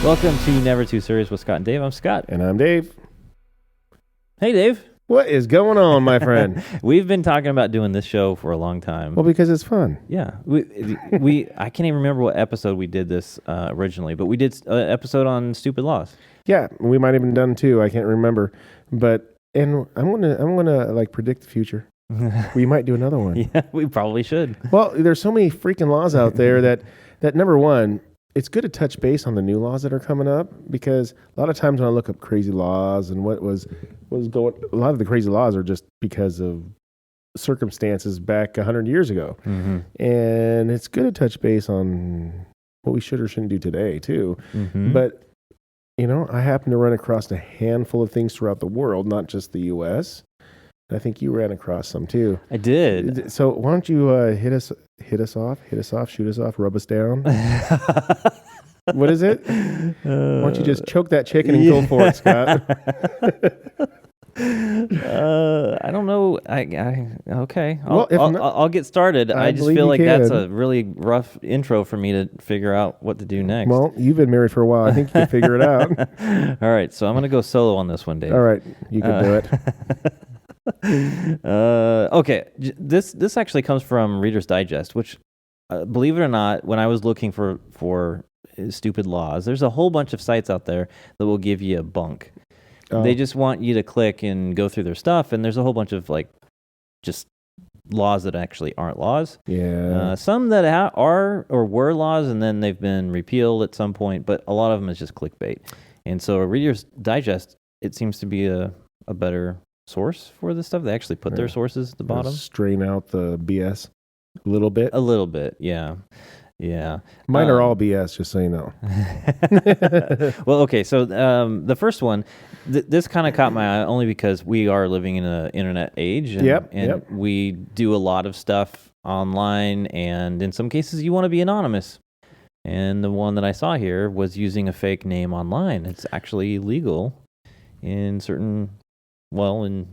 Welcome to Never Too Serious with Scott and Dave. I'm Scott. And I'm Dave. Hey, Dave. What is going on, my friend? We've been talking about doing this show for a long time. Well, because it's fun. Yeah. We I can't even remember what episode we did this originally, but we did an episode on stupid laws. Yeah, we might have even done two. I can't remember. But I'm gonna like predict the future. We might do another one. Yeah, we probably should. Well, there's so many freaking laws out there that number one, it's good to touch base on the new laws that are coming up, because a lot of times when I look up crazy laws and what was going, a lot of the crazy laws are just because of circumstances back 100 years ago. Mm-hmm. And it's good to touch base on what we should or shouldn't do today too. Mm-hmm. But, you know, I happen to run across a handful of things throughout the world, not just the U.S. I think you ran across some too. I did. So why don't you hit us off, shoot us off, rub us down? What is it? Why don't you just choke that chicken and go for it, Scott? I don't know. Okay. I'll get started. I just believe feel you like can. that's a really rough intro for me to figure out what to do next. Well, you've been married for a while. I think you can figure it out. All right, so I'm going to go solo on this one, Dave. All right, you can do it. Okay, this actually comes from Reader's Digest, which, believe it or not, when I was looking for stupid laws, there's a whole bunch of sites out there that will give you a bunk. Oh. They just want you to click and go through their stuff, and there's a whole bunch of like just laws that actually aren't laws. Yeah. Some that are or were laws, and then they've been repealed at some point, but a lot of them is just clickbait. And so a Reader's Digest, it seems to be a better source for this stuff. They actually put their sources at the bottom. Strain out the BS a little bit. A little bit, yeah. Mine are all BS, just so you know. Well, okay, so the first one, this kind of caught my eye only because we are living in an internet age. And we do a lot of stuff online, and in some cases you want to be anonymous. And the one that I saw here was using a fake name online. It's actually illegal in certain... in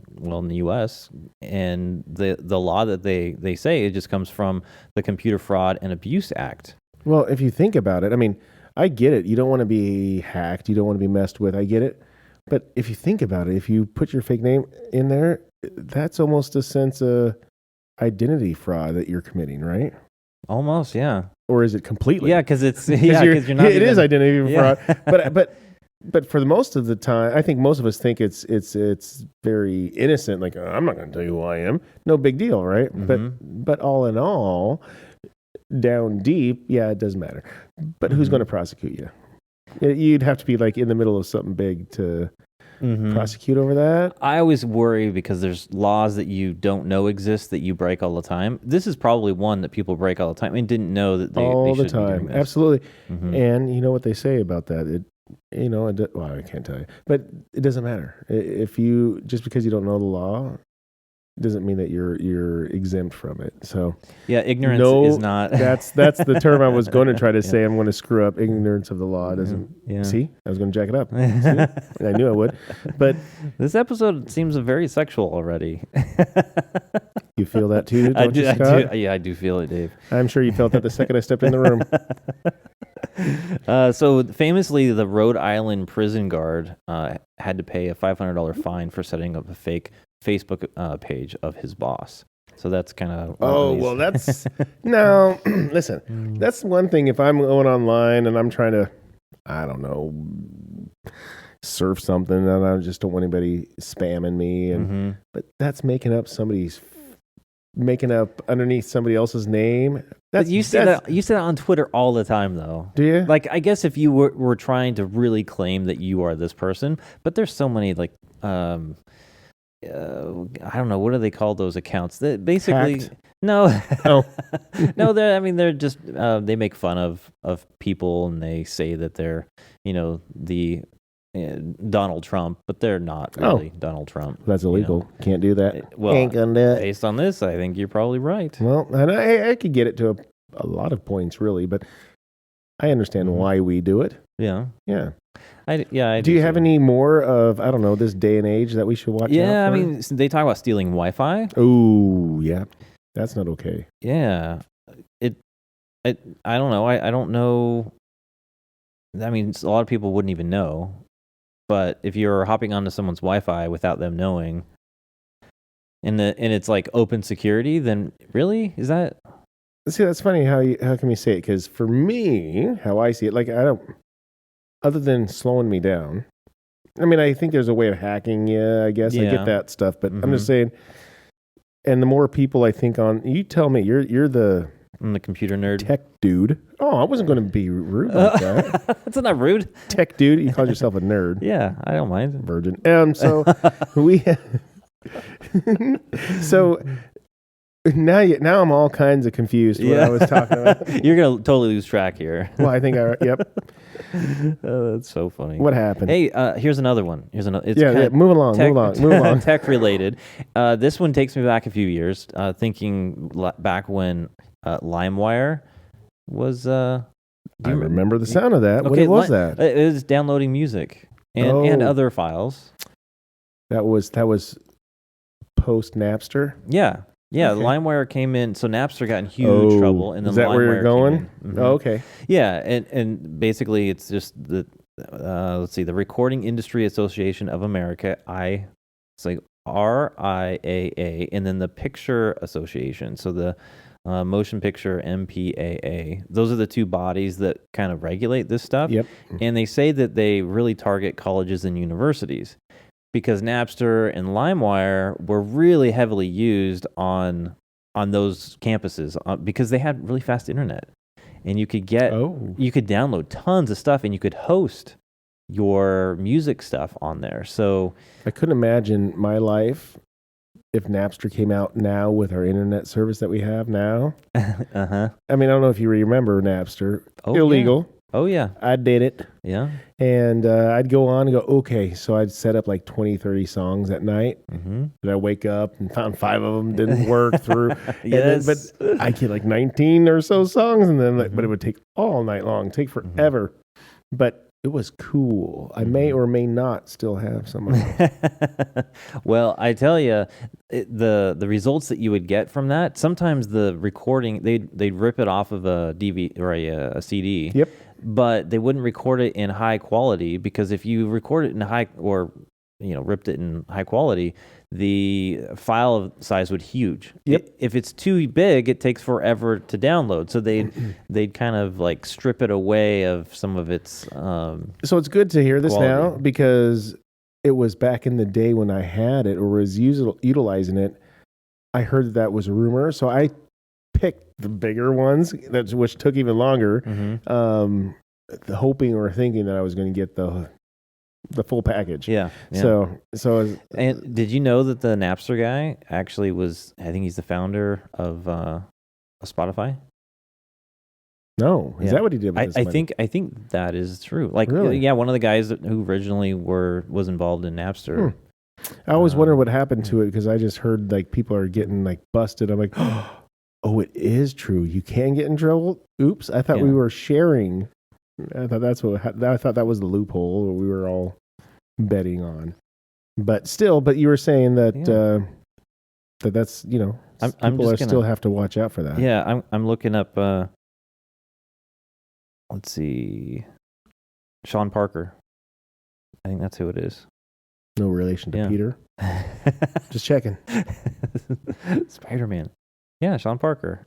the U.S., and the law that they say, it just comes from the Computer Fraud and Abuse Act. Well, if you think about it, I mean, I get it. You don't want to be hacked. You don't want to be messed with. I get it. But if you think about it, if you put your fake name in there, that's almost a sense of identity fraud that you're committing, right? Almost, yeah. Or is it completely? Yeah, because you're not. It is identity fraud. But for the most of the time, I think most of us think it's very innocent. Like, I'm not going to tell you who I am. No big deal, right? Mm-hmm. But all in all, down deep, yeah, it does matter. But who's going to prosecute you? You'd have to be like in the middle of something big to prosecute over that. I always worry because there's laws that you don't know exist that you break all the time. This is probably one that people break all the time and didn't know that they all the shouldn't be doing time. this. Absolutely. Mm-hmm. And you know what they say about that? Well, I can't tell you, but it doesn't matter. If you, just because you don't know the law, doesn't mean that you're exempt from it. So yeah, ignorance is not. that's the term I was going to try to say. I'm going to screw up. Ignorance of the law doesn't. Yeah. See, I was going to jack it up. See? I knew I would. But this episode seems very sexual already. You feel that too, don't you, Scott? I do feel it, Dave. I'm sure you felt that the second I stepped in the room. So famously, the Rhode Island prison guard had to pay a $500 fine for setting up a fake Facebook page of his boss. So that's kind of... that's... No, listen, that's one thing. If I'm going online and I'm trying to, I don't know, surf something, and I just don't want anybody spamming me, but that's making up underneath somebody else's name. You see that on Twitter all the time, though. Do you? Like, I guess if you were trying to really claim that you are this person, but there's so many, like, I don't know, what do they call those accounts? That basically, hacked? No, Oh. no, they're just they make fun of people, and they say that they're the Donald Trump, but they're not really Donald Trump. That's illegal. Can't do that. Well, ain't gonna do it. Based on this, I think you're probably right. Well, and I could get it to a lot of points, really, but I understand why we do it. Yeah. I do you have any more of, I don't know, this day and age that we should watch out for? Yeah, I mean, they talk about stealing Wi-Fi. Oh, yeah. That's not okay. Yeah. I don't know. I don't know. I mean, a lot of people wouldn't even know. But if you're hopping onto someone's Wi-Fi without them knowing, and it's like open security, then really is that? See, that's funny. How can we say it? Because for me, how I see it, like I don't, other than slowing me down. I mean, I think there's a way of hacking. Yeah, I guess I get that stuff, but I'm just saying. And the more people I think on, you tell me, you're the. I'm the computer nerd. Tech dude. Oh, I wasn't going to be rude like that. That's not rude. Tech dude. You called yourself a nerd. Yeah, I don't mind. Virgin. So we. So now I'm all kinds of confused what I was talking about. You're going to totally lose track here. Well, I think yep. Oh, that's so funny. What happened? Hey, here's another one. It's move along. Tech related. This one takes me back a few years, thinking back when LimeWire was. I remember the sound of that. Okay, what was that? It was downloading music and other files. That was post Napster. Yeah. Yeah, okay. LimeWire came in, so Napster got in huge trouble, and then is that LimeWire where you're going? Mm-hmm. Oh, okay. Yeah, and basically it's just the the Recording Industry Association of America. It's like RIAA, and then the Picture Association. So the Motion Picture MPAA. Those are the two bodies that kind of regulate this stuff. Yep. And they say that they really target colleges and universities, because Napster and LimeWire were really heavily used on those campuses because they had really fast internet, and you could download tons of stuff, and you could host your music stuff on there. So I couldn't imagine my life if Napster came out now with our internet service that we have now. I mean, I don't know if you remember Napster. Illegal. Yeah. Oh, yeah. I did it. Yeah. And I'd go on and go, okay. So I'd set up like 20, 30 songs at night. Mm-hmm. And I'd wake up and found 5 of them didn't work through. Yes. But I get like 19 or so songs. And then, but it would take all night long, take forever. But it was cool. I may or may not still have some of them. Well, I tell you, the results that you would get from that, sometimes the recording, they'd rip it off of a DVD or a CD. Yep. But they wouldn't record it in high quality, because if you record it in ripped it in high quality, the file size would huge. Yep. If it's too big, it takes forever to download. So they'd kind of like strip it away of some of its. So it's good to hear this quality now, because it was back in the day when I had it or was utilizing it. I heard that was a rumor, so I picked the bigger ones, which took even longer, hoping or thinking that I was going to get the full package. Yeah. So and did you know that the Napster guy actually was? I think he's the founder of Spotify. No, is that what he did with this money? I think that is true. Like, really? Yeah, one of the guys who originally was involved in Napster. I always wonder what happened to it, because I just heard like people are getting like busted. I'm like, oh, it is true. You can get in trouble. Oops, I thought we were sharing. I thought that was the loophole we were all betting on. But you were saying that that's people still have to watch out for that. Yeah, I'm looking up. Let's see, Sean Parker. I think that's who it is. No relation to Peter. Just checking. Spider-Man. Yeah, Sean Parker.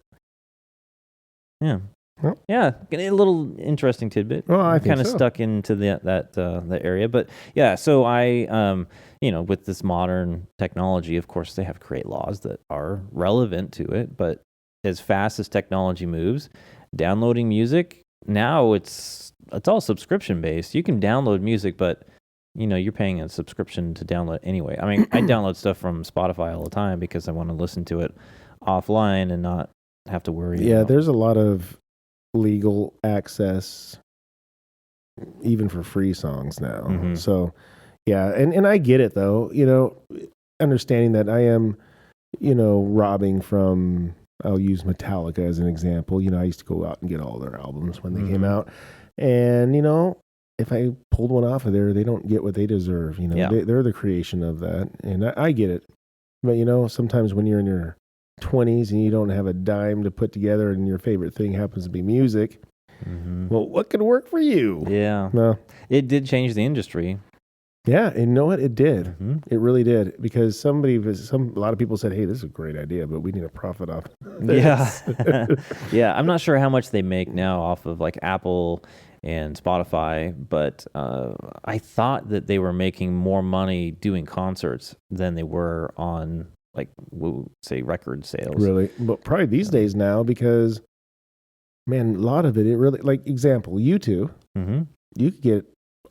Yeah. Well, yeah, a little interesting tidbit. Well, I think kind of stuck into that area, but yeah. So I, with this modern technology, of course, they have to create laws that are relevant to it. But as fast as technology moves, downloading music now it's all subscription based. You can download music, but you're paying a subscription to download anyway. I mean, I download stuff from Spotify all the time because I want to listen to it offline and not have to worry. Yeah, there's a lot of legal access even for free songs now. So yeah, and I get it though, understanding that I am, robbing from, I'll use Metallica as an example. I used to go out and get all their albums when they came out, and if I pulled one off of there, they don't get what they deserve. They're the creation of that, and I get it. But sometimes when you're in your 20s and you don't have a dime to put together, and your favorite thing happens to be music, Well, what could work for you? Yeah. No. It did change the industry. Yeah, and you know what? It did. It really did, because a lot of people said, "Hey, this is a great idea, but we need a profit off this." Yeah. Yeah, I'm not sure how much they make now off of like Apple and Spotify, but I thought that they were making more money doing concerts than they were on, like, say, record sales. Really? But probably these days now, because, man, a lot of it really, like, example, YouTube, you could get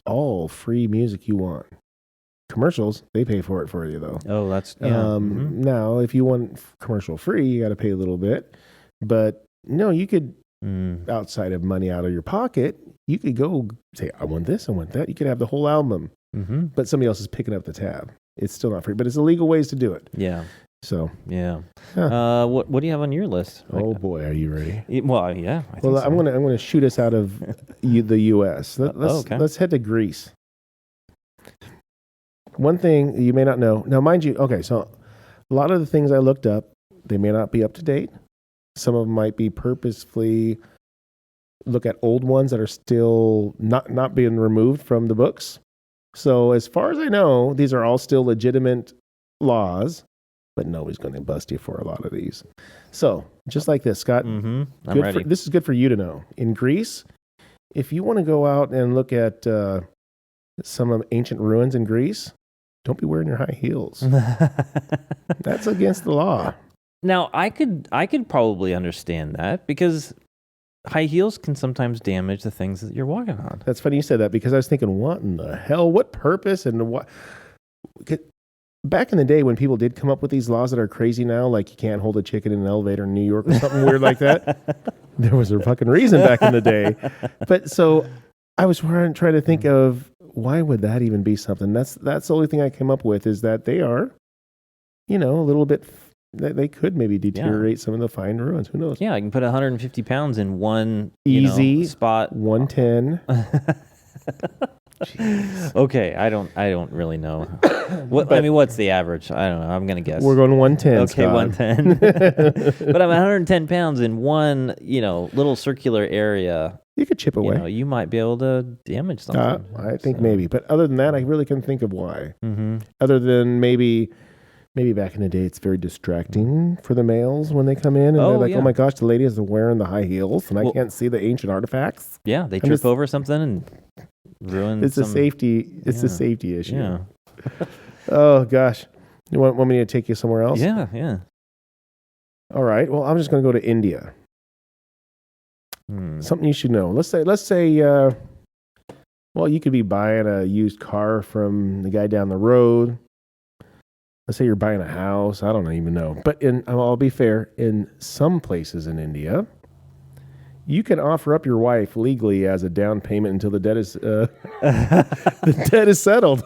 all free music you want. Commercials, they pay for it for you, though. Oh, that's, yeah. Now, if you want commercial free, you got to pay a little bit. But no, you could, outside of money out of your pocket, you could go say, I want this, I want that. You could have the whole album, but somebody else is picking up the tab. It's still not free, but it's illegal ways to do it. Yeah. So, yeah. What do you have on your list? Oh boy, are you ready? Well, yeah. I think Well, so. I'm gonna shoot us out of the U.S. Let's head to Greece. One thing you may not know. Now, mind you, okay, so a lot of the things I looked up, they may not be up to date. Some of them might be purposefully look at old ones that are still not being removed from the books. So as far as I know, these are all still legitimate laws, but nobody's going to bust you for a lot of these. So just like this, Scott, I'm ready. This is good for you to know. In Greece, if you want to go out and look at some of ancient ruins in Greece, don't be wearing your high heels. That's against the law. Now, I could probably understand that, because high heels can sometimes damage the things that you're walking on. That's funny you said that, because I was thinking, what in the hell? What purpose? And what? Back in the day when people did come up with these laws that are crazy now, like you can't hold a chicken in an elevator in New York or something weird like that, there was a fucking reason back in the day. But so I was trying to think of, why would that even be something? That's the only thing I came up with, is that they are, a little bit, they could maybe deteriorate some of the fine ruins. Who knows? Yeah, I can put 150 pounds in one easy spot. 110. Okay, I don't really know. What's the average? I don't know. I'm gonna guess. We're going 110. Okay, Scott. 110. But I'm 110 pounds in one, little circular area. You could chip away. You might be able to damage something. I think maybe. But other than that, I really couldn't think of why. Other than maybe back in the day, it's very distracting for the males when they come in, and they're like, oh my gosh, the lady is wearing the high heels, and I can't see the ancient artifacts. Yeah, they trip over something and ruin. It's a safety issue. Yeah. Oh gosh, you want me to take you somewhere else? Yeah. All right. Well, I'm just going to go to India. Something you should know. Let's say, you could be buying a used car from the guy down the road. Let's say you're buying a house. I don't even know. But I'll be fair, in some places in India, you can offer up your wife legally as a down payment until the debt is settled.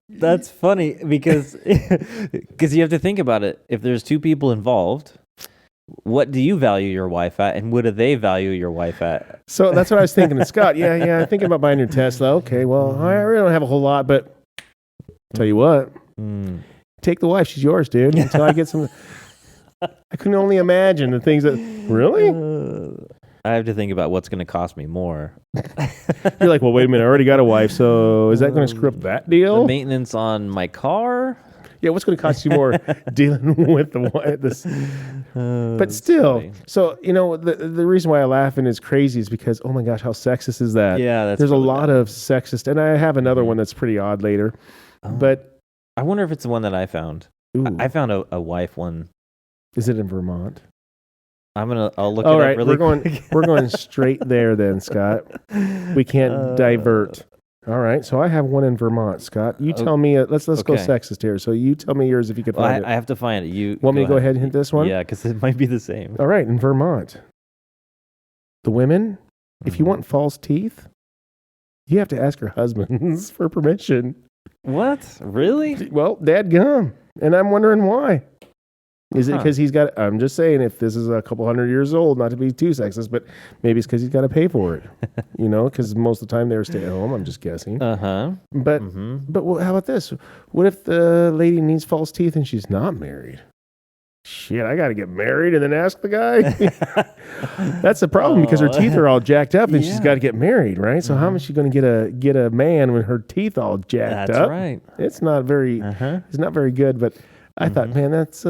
That's funny, because you have to think about it. If there's two people involved, what do you value your wife at, and what do they value your wife at? So that's what I was thinking. Scott, yeah, thinking about buying your Tesla. Okay, well, I really don't have a whole lot, but tell you what, take the wife. She's yours, dude, until I get some. I couldn't only imagine the things that, really? I have to think about what's going to cost me more. You're like, well, wait a minute, I already got a wife, so is that going to screw up that deal? The maintenance on my car? Yeah, what's going to cost you more dealing with this? But still, so, the reason why I laugh and it's crazy is because, oh my gosh, how sexist is that? Yeah, there's a lot of sexist, and I have another one that's pretty odd later. But I wonder if it's the one that I found. I found a wife one. Is it in Vermont? I'll look it up really quick. We're going straight there then, Scott. We can't divert. All right, so I have one in Vermont, Scott. You tell me. Let's go sexist here. So you tell me yours if you could find it. I have to find it. You want me to go ahead and hit this one? Yeah, because it might be the same. All right, in Vermont, the women, if you want false teeth, you have to ask your husbands for permission. What? Really? Well, dadgum, and I'm wondering why. Is it because he's got? I'm just saying, if this is a couple hundred years old, not to be too sexist, but maybe it's because he's got to pay for it. Because most of the time they're stay at home. I'm just guessing. But how about this? What if the lady needs false teeth and she's not married? shit, I got to get married and then ask the guy. That's the problem because her teeth are all jacked up and she's got to get married, right? So how is she going to get a man when her teeth all jacked up? That's right. It's not very it's not very good. But I thought, man, that's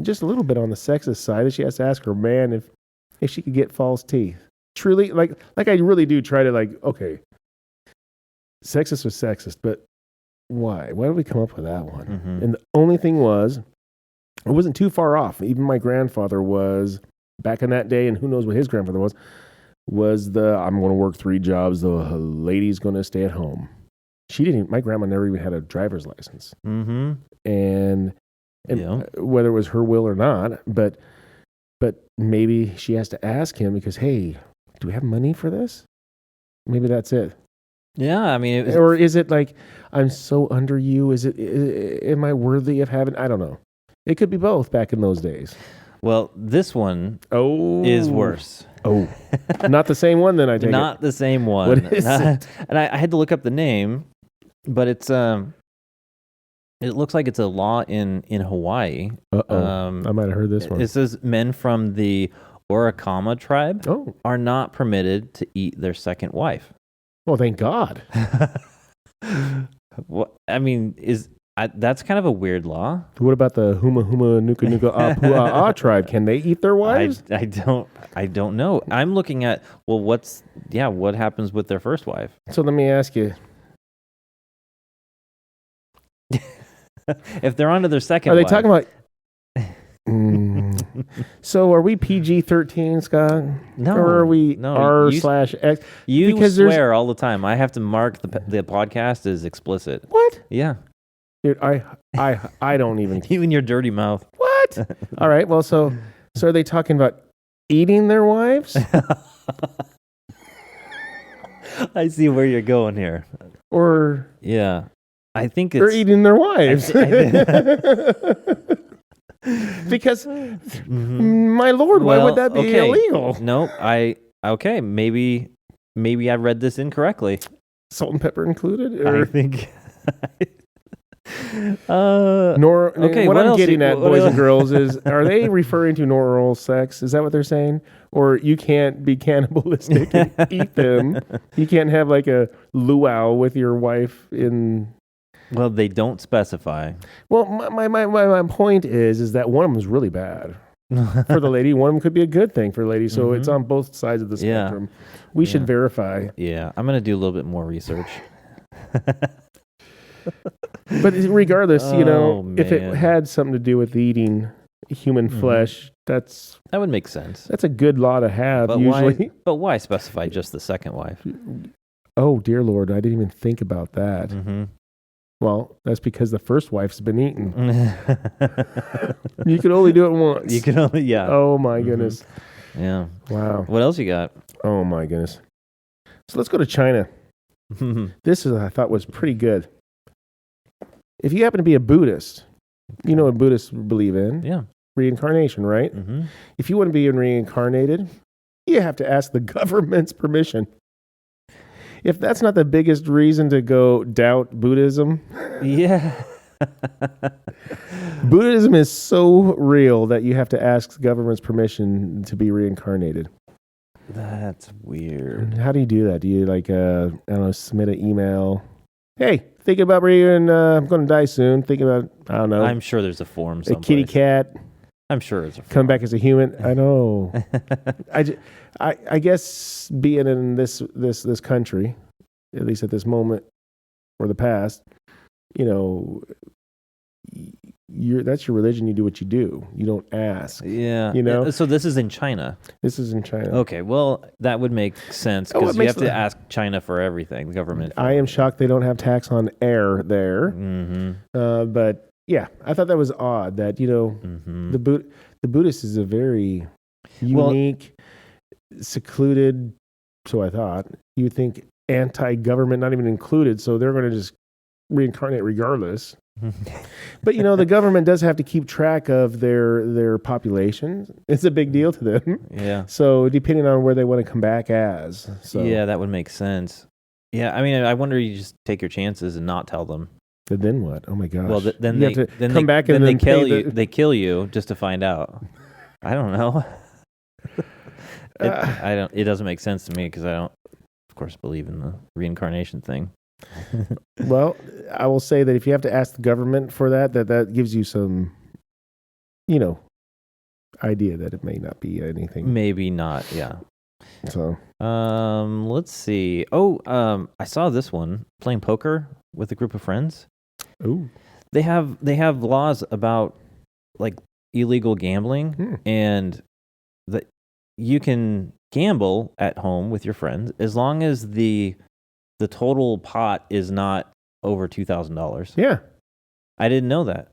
just a little bit on the sexist side. She has to ask her man if she could get false teeth. Truly, like I really do try to okay, sexist was sexist, but why? Why did we come up with that one? And the only thing was, it wasn't too far off. Even my grandfather was, back in that day, and who knows what his grandfather was I'm going to work 3 jobs, the lady's going to stay at home. My grandma never even had a driver's license. And whether it was her will or not, but maybe she has to ask him because, hey, do we have money for this? Maybe that's it. Yeah, I mean... or is it like, I'm so under you? Am I worthy of having... I don't know. It could be both back in those days. Well, this one is worse. Oh, not the same one then, I take Not the same one. What is it? And I had to look up the name, but it's... It looks like it's a law in Hawaii. I might have heard this one. It says men from the Orikama tribe are not permitted to eat their second wife. Well, thank God. Well, I mean, that's kind of a weird law. What about the Huma Huma Nuka Nuka Apua'a tribe? Can they eat their wives? I don't know. I'm looking at what happens with their first wife? So let me ask you. If they're on to their second wife. Are they talking about... So are we PG-13, Scott? No. Or are we R/X? You swear all the time. I have to mark the podcast as explicit. What? Yeah. Dude, I don't even... Even your dirty mouth. What? All right, well, so are they talking about eating their wives? I see where you're going here. Or... Yeah. I think they're eating their wives. Because, my Lord, why would that be illegal? No, maybe I read this incorrectly. Salt and pepper included? Or? I think... what I'm getting at, boys and girls, is are they referring to oral sex? Is that what they're saying? Or you can't be cannibalistic and eat them? You can't have like a luau with your wife in... Well, they don't specify. Well, my point is that one of them is really bad for the lady. One of them could be a good thing for the lady. So it's on both sides of the spectrum. We should verify. Yeah, I'm going to do a little bit more research. But regardless, if it had something to do with eating human flesh, that would make sense. That's a good law to have, usually. But why specify just the second wife? Oh, dear Lord, I didn't even think about that. Well, that's because the first wife's been eaten. You can only do it once. You can only, Oh, my goodness. Yeah. Wow. What else you got? Oh, my goodness. So let's go to China. This I thought was pretty good. If you happen to be a Buddhist, you know what Buddhists believe in. Yeah. Reincarnation, right? If you want to be reincarnated, you have to ask the government's permission. If that's not the biggest reason to go doubt Buddhism. Yeah. Buddhism is so real that you have to ask the government's permission to be reincarnated. That's weird. How do you do that? Do you submit an email? Hey, thinking about I'm going to die soon. Thinking about, I don't know. I'm sure there's a form someplace. A kitty cat. I'm sure it's a form. Come back as a human. I know. I guess being in this country, at least at this moment or the past, that's your religion. You do what you do. You don't ask. Yeah. So this is in China. This is in China. Okay. Well, that would make sense because you have to ask China for everything. The government. I am shocked they don't have tax on air there. But yeah, I thought that was odd that the Buddhist is a very unique, secluded. So I thought you would think anti-government, not even included. So they're going to just reincarnate regardless. But the government does have to keep track of their population. It's a big deal to them. Yeah. So depending on where they want to come back as. So yeah, that would make sense. Yeah, I mean, I wonder you just take your chances and not tell them. But then what? Oh my gosh! Well, then you they have to then come they, back then and they then kill pay you. They kill you just to find out. I don't know. I don't. It doesn't make sense to me because I don't, of course, believe in the reincarnation thing. Well, I will say that if you have to ask the government for that gives you some, idea that it may not be anything. Maybe not. Yeah. So, let's see. Oh, I saw this one playing poker with a group of friends. ooh, They have laws about like illegal gambling and that you can gamble at home with your friends as long as the total pot is not over $2,000. yeah. I didn't know that.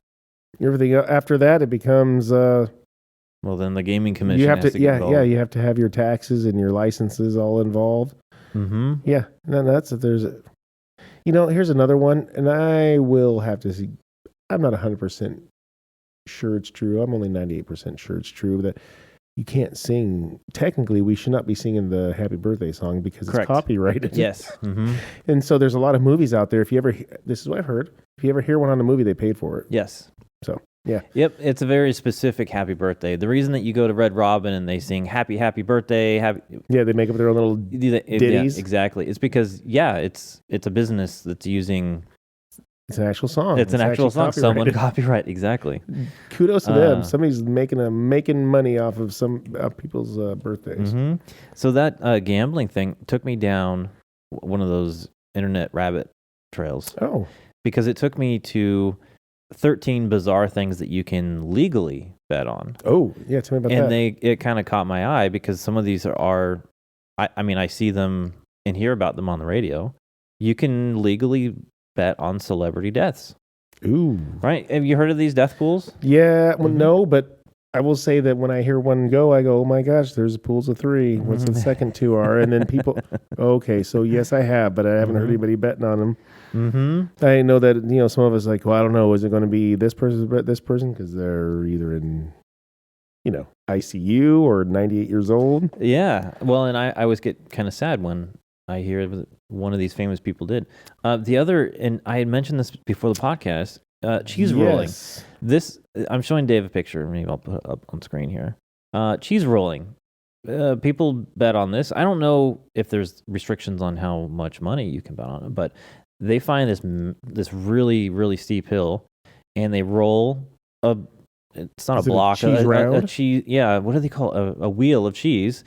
Everything after that, it becomes. Well, then the gaming commission You have has to, get involved. you have to have your taxes and your licenses all involved. Mm-hmm. Yeah, no, that's it. Here's another one, and I will have to see. I'm not 100% sure it's true. I'm only 98% sure it's true that you can't sing. Technically, we should not be singing the Happy Birthday song because Correct. It's copyrighted. Yes. Mm-hmm. And so there's a lot of movies out there. This is what I've heard. If you ever hear one on a movie, they paid for it. Yes. So, yeah. Yep, it's a very specific happy birthday. The reason that you go to Red Robin and they sing happy birthday, Yeah, they make up their own little ditties. Yeah, exactly. It's because it's a business that's using. It's an actual song. It's an actual song. Someone copyright exactly. Kudos to them. Somebody's making money off of some people's birthdays. Mm-hmm. So that gambling thing took me down one of those internet rabbit trails. Oh, because it took me to 13 bizarre things that you can legally bet on. Oh, yeah, tell me about that. And it kind of caught my eye because some of these are I see them and hear about them on the radio. You can legally bet on celebrity deaths. Ooh. Right? Have you heard of these death pools? Yeah, well, no, but I will say that when I hear one go, I go, oh my gosh, there's pools of three. What's the second two are? And then people, okay, so yes, I have, but I haven't heard anybody betting on them. Mm-hmm. I know that, some of us like, well, I don't know, is it going to be this person because they're either in, ICU or 98 years old? Yeah. Well, and I always get kind of sad when I hear that one of these famous people did. The other, and I had mentioned this before the podcast, cheese rolling. This, I'm showing Dave a picture. Maybe I'll put it up on screen here. Cheese rolling. People bet on this. I don't know if there's restrictions on how much money you can bet on it, but they find this really, really steep hill, and they roll it's not a block, a cheese. Yeah, what do they call it? A wheel of cheese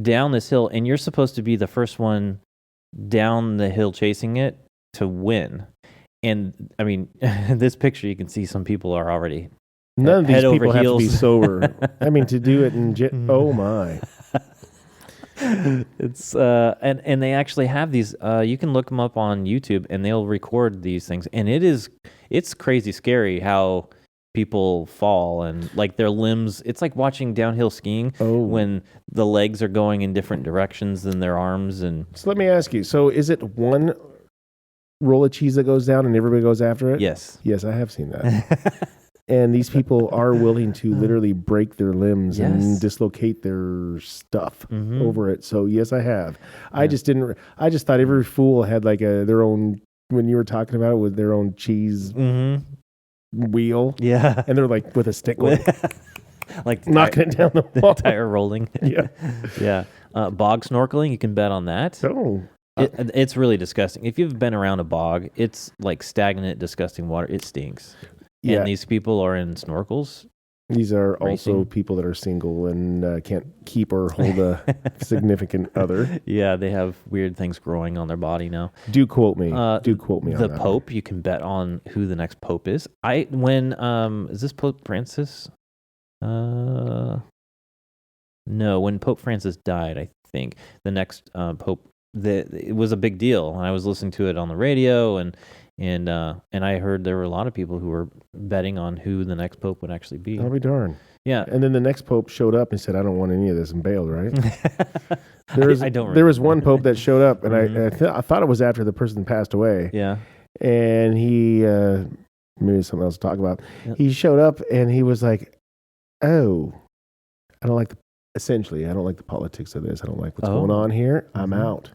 down this hill, and you're supposed to be the first one down the hill chasing it to win. And I mean, this picture, you can see some people are already none of these people have to be heels. sober. I mean, to do it in oh my. It's and they actually have these. You can look them up on YouTube, and they'll record these things, and it's crazy scary how people fall and like their limbs. It's like watching downhill skiing when the legs are going in different directions than their arms. And so let me ask you: so is it one roll of cheese that goes down and everybody goes after it? Yes, I have seen that. And these people are willing to literally break their limbs and dislocate their stuff over it. So yes, I have. Yeah. I just thought every fool had like their own. When you were talking about it, with their own cheese wheel. Yeah, and they're like with a stick, going, like knocking it down the wall. Tire rolling. Yeah, yeah. Bog snorkeling, you can bet on that. Oh. It's really disgusting. If you've been around a bog, it's like stagnant, disgusting water. It stinks. Yeah. And these people are in snorkels. These are also people that are single and can't keep or hold a significant other. Yeah, they have weird things growing on their body now. Do quote me. Do quote me on that. The Pope, you can bet on who the next Pope is. Is this Pope Francis? No, when Pope Francis died, I think the next Pope. It was a big deal, and I was listening to it on the radio, and I heard there were a lot of people who were betting on who the next pope would actually be. I'll be darned. Yeah, and then the next pope showed up and said, "I don't want any of this," and bailed. Right? There was one pope that showed up, and I thought it was after the person passed away. Yeah, and he maybe something else to talk about. Yep. He showed up and he was like, "Oh, I don't like the politics of this. I don't like what's going on here. I'm out."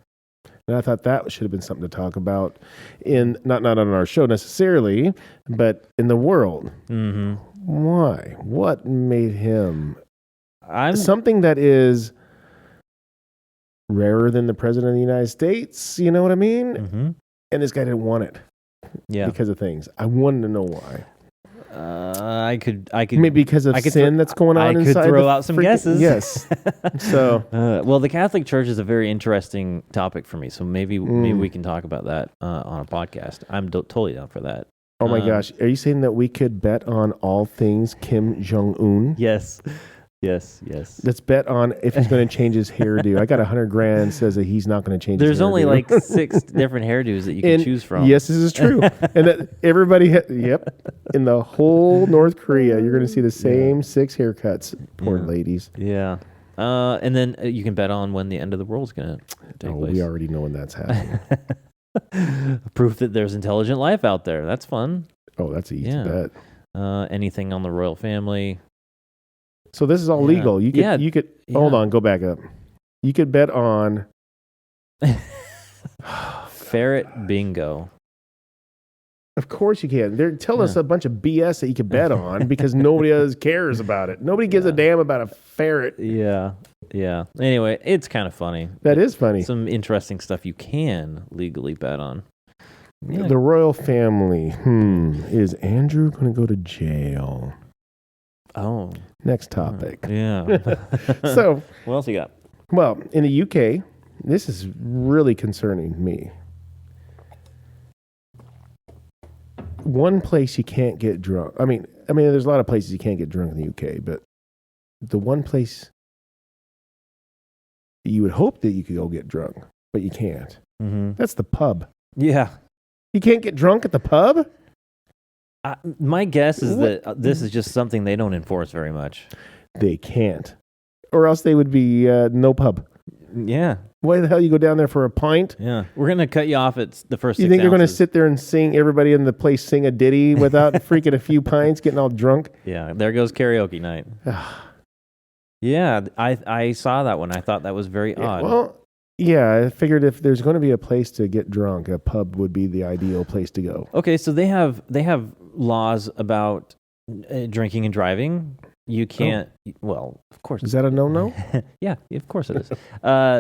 And I thought that should have been something to talk about in not on our show necessarily, but in the world. Mm-hmm. Why? What made him something that is rarer than the president of the United States? You know what I mean? Mm-hmm. And this guy didn't want it. Yeah. Because of things. I wanted to know why. I could maybe because of sin that's going on inside. I could throw out some guesses. Yes. So, well, the Catholic Church is a very interesting topic for me. So maybe we can talk about that on a podcast. I'm totally down for that. Oh my gosh, are you saying that we could bet on all things Kim Jong-un? Yes. Yes. Let's bet on if he's going to change his hairdo. I got $100 says that he's not going to change. There's only like 6 different hairdos that you can choose from. Yes, this is true. And that everybody, in the whole North Korea, you're going to see the same 6 haircuts. Poor ladies. Yeah. And then you can bet on when the end of the world is going to take place. We already know when that's happening. Proof that there's intelligent life out there. That's fun. Oh, that's an easy bet. Anything on the royal family. So this is all legal. You could hold on, go back up. You could bet on ferret bingo. Of course you can. They're telling us a bunch of BS that you could bet on because nobody else cares about it. Nobody gives a damn about a ferret. Yeah. Anyway, it's kind of funny. That is funny. Some interesting stuff you can legally bet on. Yeah. The royal family. Is Andrew going to go to jail? Oh. Next topic. Yeah. So, what else you got? Well, in the UK, this is really concerning me. One place you can't get drunk. I mean, there's a lot of places you can't get drunk in the UK, but the one place you would hope that you could go get drunk, but you can't. Mm-hmm. That's the pub. Yeah. You can't get drunk at the pub? My guess is that this is just something they don't enforce very much. They can't. Or else they would be no pub. Yeah. Why the hell you go down there for a pint? Yeah. We're going to cut you off at the first 6 You think you're ounces. going to sit there and sing, everybody in the place sing a ditty without freaking a few pints, getting all drunk? Yeah. There goes karaoke night. Yeah. I saw that one. I thought that was very odd. Well, yeah, I figured if there's going to be a place to get drunk, a pub would be the ideal place to go. Okay, so they have laws about drinking and driving. You can't. Well, of course. Is that a no-no? Yeah, of course it is.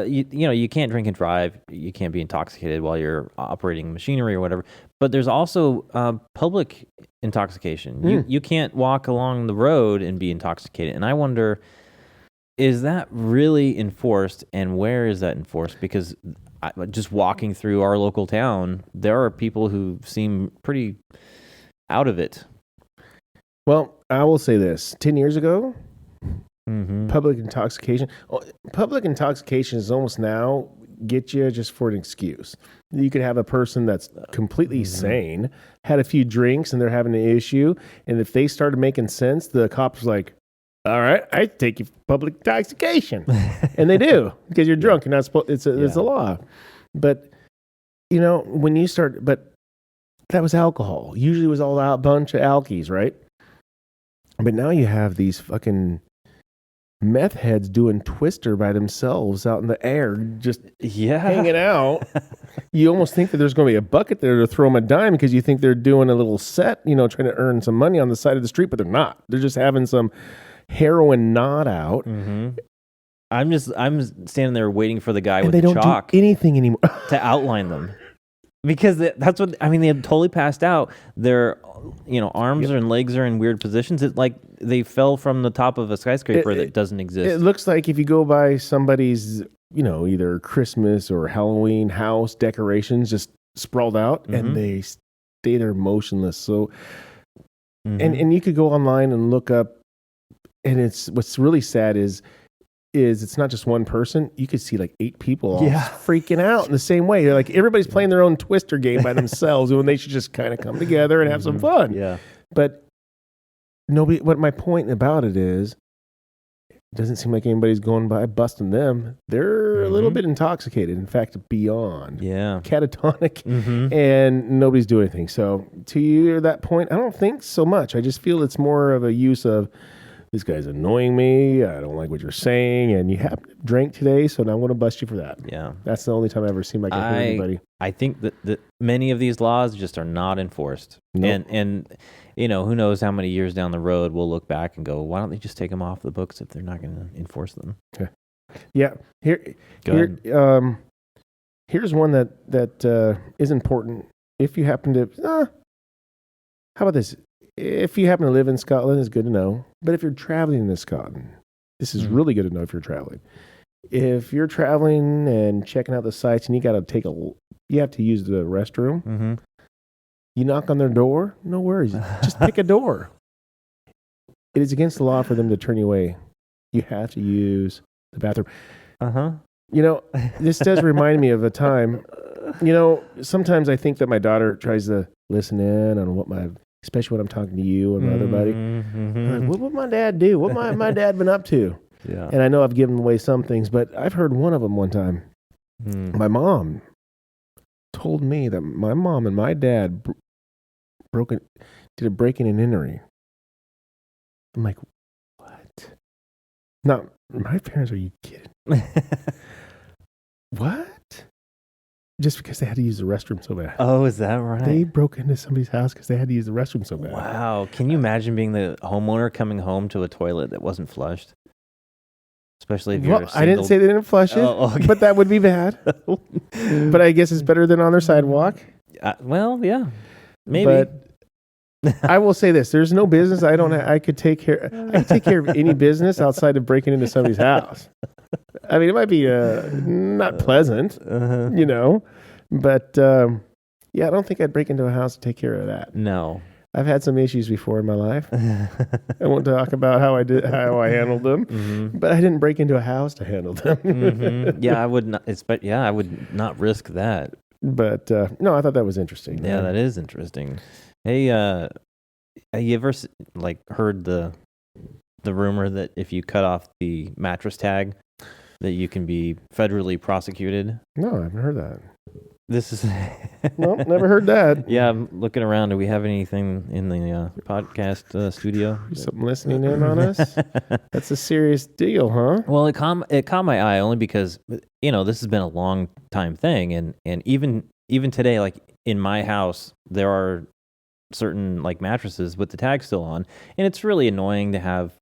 You can't drink and drive. You can't be intoxicated while you're operating machinery or whatever. But there's also public intoxication. You can't walk along the road and be intoxicated. And I wonder, is that really enforced, and where is that enforced? Because just walking through our local town, there are people who seem pretty out of it. Well, I will say this. 10 years ago, public intoxication is almost now get you just for an excuse. You could have a person that's completely sane, had a few drinks, and they're having an issue. And if they started making sense, the cops like, all right, I take you for public intoxication. And they do, because you're drunk. You're not supposed, it's a law. But, when you start, but that was alcohol. Usually it was all a bunch of alkies, right? But now you have these fucking meth heads doing Twister by themselves out in the air, just hanging out. You almost think that there's going to be a bucket there to throw them a dime because you think they're doing a little set, trying to earn some money on the side of the street, but they're not. They're just having some heroin knot out. Mm-hmm. I'm standing there waiting for the guy with the chalk. They don't do anything anymore to outline them, because that's what I mean. They had totally passed out. Their arms and legs are in weird positions. It's like they fell from the top of a skyscraper that doesn't exist. It looks like if you go by somebody's either Christmas or Halloween house decorations just sprawled out, and they stay there motionless. So and you could go online and look up. And what's really sad is it's not just one person. You could see like 8 people all freaking out in the same way. They're like, everybody's playing their own Twister game by themselves when they should just kind of come together and have some fun. Yeah. But what my point about it is, it doesn't seem like anybody's going by busting them. They're a little bit intoxicated. In fact, beyond. Yeah. Catatonic. And nobody's doing anything. So to that point, I don't think so much. I just feel it's more of a use of this guy's annoying me. I don't like what you're saying, and you happen to drink today, so now I'm going to bust you for that. Yeah. That's the only time I ever seem like I hurt anybody. I think that many of these laws just are not enforced. Nope. And you know, who knows how many years down the road we'll look back and go, why don't they just take them off the books if they're not going to enforce them? Okay. Yeah. Here's one that is important. If you happen to, how about this? If you happen to live in Scotland, it's good to know. But if you're traveling to Scotland, this is really good to know if you're traveling. If you're traveling and checking out the sites and you have to use the restroom, mm-hmm. You knock on their door, no worries. Just pick a door. It is against the law for them to turn you away. You have to use the bathroom. Uh-huh. You know, this does remind me of a time, you know, sometimes I think that my daughter tries to listen in on especially when I'm talking to you or my other buddy. Mm-hmm. Like, what would my dad do? What my dad been up to? Yeah. And I know I've given away some things, but I've heard one of them one time. My mom told me that my mom and my dad did a breaking and entering. I'm like, what? Not my parents, are you kidding? What? Just because they had to use the restroom so bad. Oh, is that right? They broke into somebody's house because they had to use the restroom so bad. Wow. Can you imagine being the homeowner coming home to a toilet that wasn't flushed? Especially if you're I didn't say they didn't flush it, okay. But that would be bad. But I guess it's better than on their sidewalk. Well, yeah, maybe. But I will say this: there's no business I could take care of any business outside of breaking into somebody's house. I mean, it might be not pleasant, you know, but yeah, I don't think I'd break into a house to take care of that. No. I've had some issues before in my life. I won't talk about how I handled them, but I didn't break into a house to handle them. Yeah, I would not. I would not risk that. But no, I thought that was interesting. Yeah, that is interesting. Hey, have you ever heard the rumor that if you cut off the mattress tag, that you can be federally prosecuted? No, I haven't heard that. This is no, never heard that. Yeah, I'm looking around. Do we have anything in the podcast studio? Something listening in on us? That's a serious deal, huh? Well, it caught my eye only because, you know, this has been a long time thing, and even today, like in my house, there are certain like mattresses with the tag still on, and it's really annoying to have,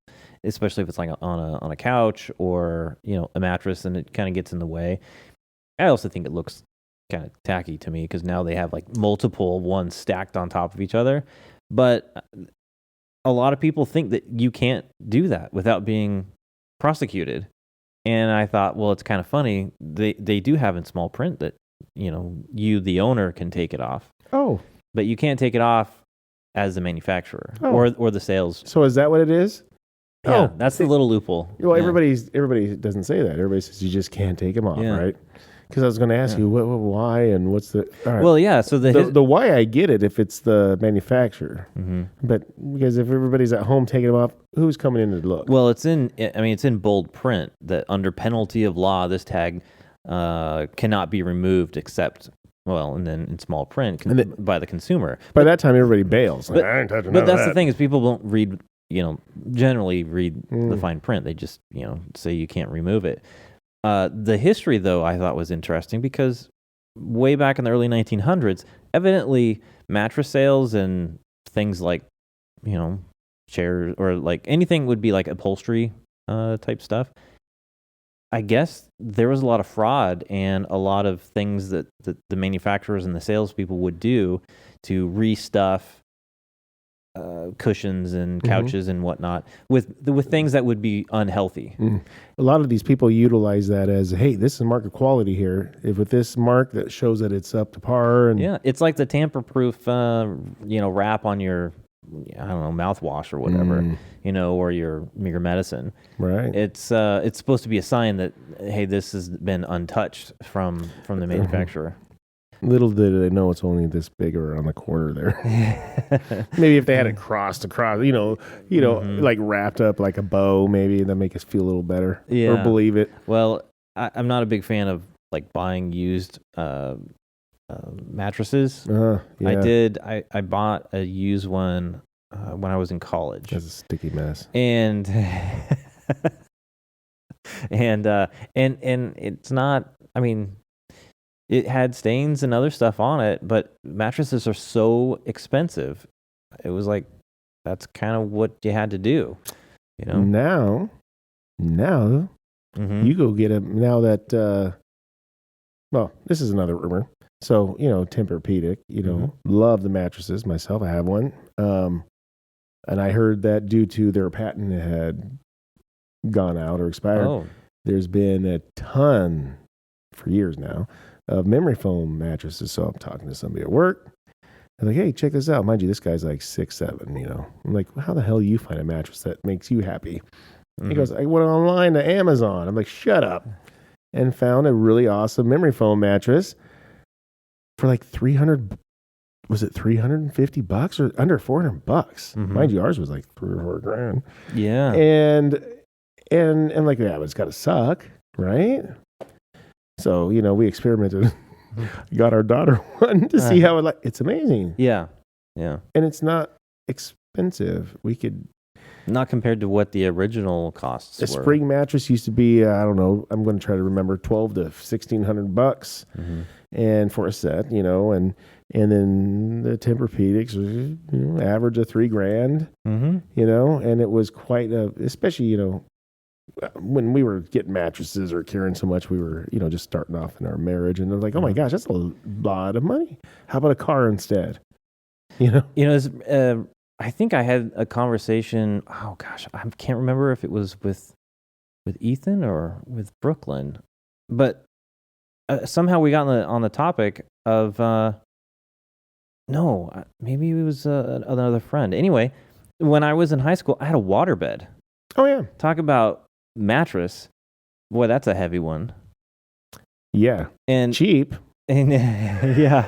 especially if it's like on a couch or, you know, a mattress, and it kind of gets in the way. I also think it looks kind of tacky to me because now they have like multiple ones stacked on top of each other. But a lot of people think that you can't do that without being prosecuted. And I thought, well, it's kind of funny. They do have in small print that, you know, you, the owner, can take it off. Oh. But you can't take it off as the manufacturer or the sales. So is that what it is? Yeah, that's the little loophole. Well, everybody doesn't say that. Everybody says you just can't take them off, right? Because I was going to ask you why and what's the. All right. Well, yeah. So the why I get it if it's the manufacturer, but because if everybody's at home taking them off, who's coming in to look? Well, it's in bold print that under penalty of law, this tag cannot be removed except. Well, and then in small print by the consumer. By that time, everybody bails. But, I ain't touching but that's that. the thing is people don't read. You know, generally read the fine print. They just say you can't remove it. The history, though, I thought was interesting because way back in the early 1900s, evidently mattress sales and things like, chairs or like anything would be like upholstery type stuff. I guess there was a lot of fraud and a lot of things that the manufacturers and the salespeople would do to restuff cushions and couches and whatnot with things that would be unhealthy. A lot of these people utilize that as, hey, this is market quality here. If with this mark that shows that it's up to par, and yeah, it's like the tamper-proof, wrap on your, I don't know, mouthwash or whatever, or your medicine. Right. It's supposed to be a sign that, hey, this has been untouched from the manufacturer. Little did they know it's only this big around the corner there. Maybe if they had it crossed across, like wrapped up like a bow, maybe that make us feel a little better or believe it. Well, I'm not a big fan of like buying used mattresses. Yeah. I bought a used one. when I was in college. That's a sticky mess. And and it's not. I mean, it had stains and other stuff on it, but mattresses are so expensive. It was like that's kind of what you had to do, you know. Now, you go get a now that. Well, this is another rumor. So, Tempur-Pedic, love the mattresses myself. I have one. And I heard that due to their patent had gone out or expired, there's been a ton for years now of memory foam mattresses. So I'm talking to somebody at work. They're like, hey, check this out. Mind you, this guy's like 6'7", I'm like, how the hell do you find a mattress that makes you happy? He goes, I went online to Amazon. I'm like, shut up. And found a really awesome memory foam mattress for like $350 or under $400? Mind you, ours was like $3 or $4 grand. Yeah. And I'm like, yeah, but it's got to suck, right? So, we experimented. Got our daughter one to see how it's amazing. Yeah. Yeah. And it's not expensive. We could. Not compared to what the original costs were. A spring mattress used to be, I don't know, I'm going to try to remember, $1,200 to $1,600, and for a set, and then the Tempur-Pedics was average of $3 grand, and it was quite especially when we were getting mattresses or caring so much, we were just starting off in our marriage, and they're like, oh my gosh, that's a lot of money. How about a car instead? I think I had a conversation. Oh gosh, I can't remember if it was with Ethan or with Brooklyn, but somehow we got on the topic of no, maybe it was another friend. Anyway, when I was in high school, I had a waterbed. Oh yeah, talk about mattress. Boy, that's a heavy one. Yeah, and cheap. And yeah,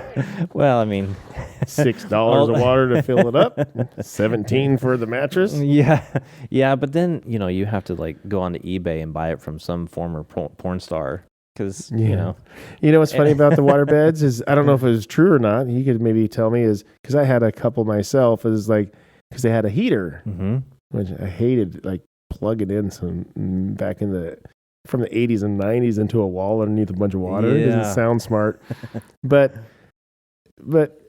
well, I mean, $6 of water to fill it up, $17 for the mattress. Yeah, but then you have to go onto eBay and buy it from some former porn star because what's funny about the water beds is I don't know if it was true or not. You could maybe tell me is because I had a couple myself. Is because they had a heater, which I hated, plugging in some back in from the 80s and 90s into a wall underneath a bunch of water. It doesn't sound smart. but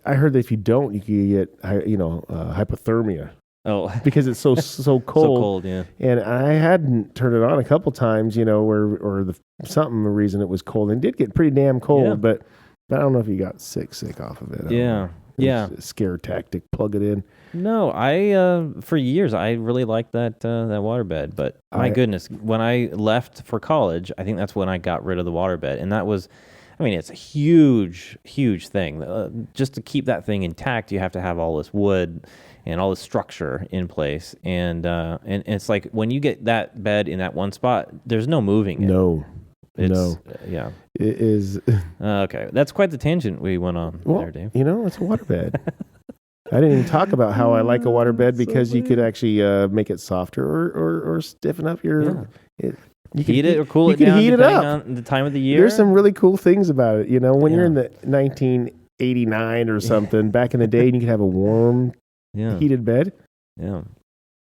I heard that if you don't, you can get hypothermia. Oh, because it's so cold. So cold, yeah. And I hadn't turned it on a couple times, or something the reason it was cold, and it did get pretty damn cold. But I don't know if you got sick off of it. Yeah. A scare tactic. Plug it in. No, I for years I really liked that waterbed, but my goodness, when I left for college, I think that's when I got rid of the waterbed, and that was, it's a huge thing. Just to keep that thing intact, you have to have all this wood and all this structure in place, and it's like when you get that bed in that one spot, there's no moving it. No. Yeah. It is. Okay, that's quite the tangent we went on there, Dave. It's a waterbed. I didn't even talk about how I like a waterbed because you could actually make it softer or stiffen up your. You heat it or cool it down. Heat it up. On the time of the year. There's some really cool things about it. When you're in the 1989 or something back in the day, and you could have a warm, heated bed. Yeah.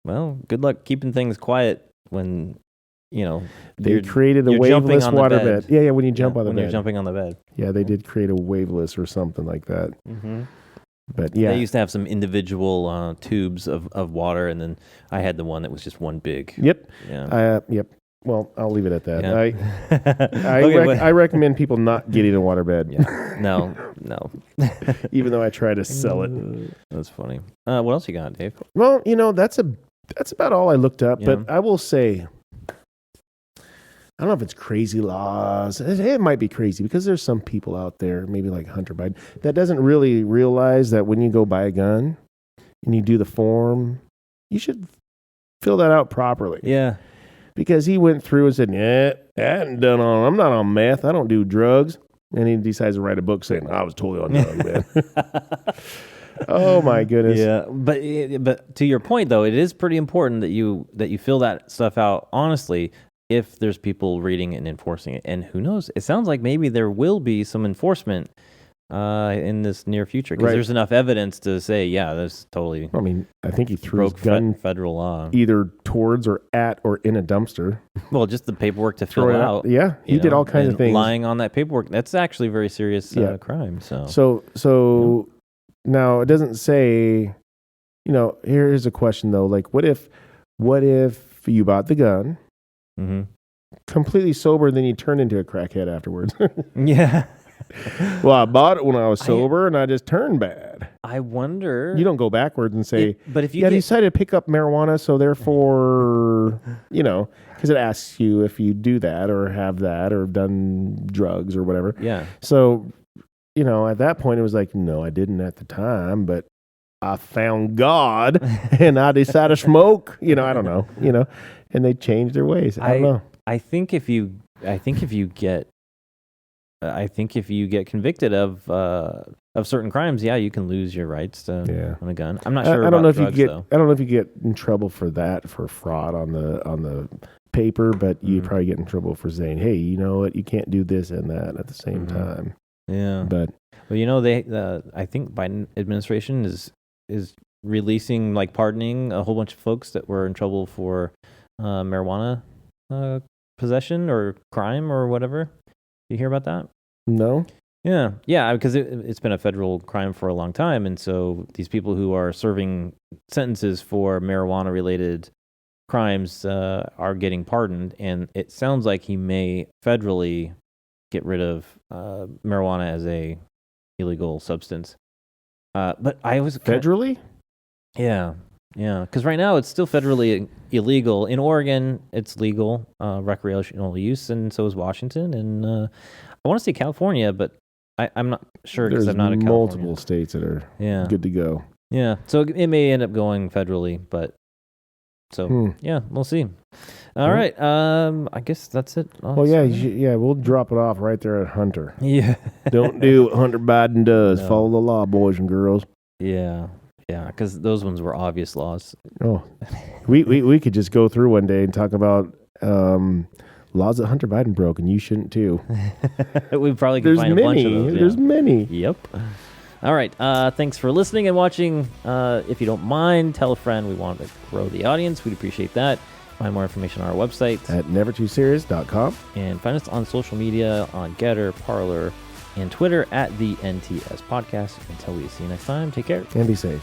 Well, good luck keeping things quiet when. They created a waveless waterbed. Yeah, when you jump on the bed. When you're jumping on the bed. Yeah, they did create a waveless or something like that. Mm-hmm. But yeah. They used to have some individual tubes of water, and then I had the one that was just one big. Yep. Yeah. Yep. Well, I'll leave it at that. Yeah. I recommend people not getting a waterbed. Yeah. No. Even though I try to sell it. That's funny. What else you got, Dave? Well, that's about all I looked up. Yeah. But I will say, I don't know if it's crazy laws. It might be crazy because there's some people out there, maybe like Hunter Biden, that doesn't really realize that when you go buy a gun and you do the form, you should fill that out properly. Yeah. Because he went through and said, I'm not on meth. I don't do drugs. And he decides to write a book saying, I was totally on drugs, man. Oh my goodness. Yeah. But to your point though, it is pretty important that you fill that stuff out honestly. If there's people reading it and enforcing it. And who knows? It sounds like maybe there will be some enforcement in this near future because there's enough evidence to say, yeah, that's totally. I mean, I think he threw his gun federal law either towards or at or in a dumpster. Well, just the paperwork to fill out. Yeah, he did all kinds of things. Lying on that paperwork, that's actually a very serious crime. So now it doesn't say. Here's a question though. Like, what if you bought the gun, completely sober, then you turned into a crackhead afterwards? Yeah. Well, I bought it when I was sober, and I just turned bad. I wonder. You don't go backwards and say, but if you decided to pick up marijuana, so therefore, because it asks you if you do that or have that or done drugs or whatever. Yeah. So, at that point, it was like, no, I didn't at the time, but I found God and I decided to smoke. I don't know. And they changed their ways. I don't know. I think if you get convicted of certain crimes, you can lose your rights to on a gun. I'm not sure. I don't know if you get. I don't know if you get in trouble for that, for fraud on the paper, but you probably get in trouble for saying, "Hey, you know what? You can't do this and that at the same time." Yeah. But I think Biden administration is releasing, like, pardoning a whole bunch of folks that were in trouble for marijuana possession or crime or whatever. You hear about that? No. Yeah, because it's been a federal crime for a long time, and so these people who are serving sentences for marijuana-related crimes are getting pardoned, and it sounds like he may federally get rid of marijuana as a illegal substance. But I was federally? Yeah, because right now it's still federally illegal. In Oregon, it's legal recreational use, and so is Washington, and I want to say California, but I'm not sure because I'm not in California. Multiple states that are good to go. Yeah, so it may end up going federally, but we'll see. All right, I guess that's it. Well, we'll drop it off right there at Hunter. Yeah. Don't do what Hunter Biden does. No. Follow the law, boys and girls. Yeah, because those ones were obvious laws. Oh, we could just go through one day and talk about laws that Hunter Biden broke, and you shouldn't too. We probably could find a bunch of those. There's many. Yep. All right. Thanks for listening and watching. If you don't mind, tell a friend. We want to grow the audience. We'd appreciate that. Find more information on our website at nevertooserious.com. And find us on social media on Gettr, Parler, and Twitter at the NTS Podcast. Until we see you next time, take care. And be safe.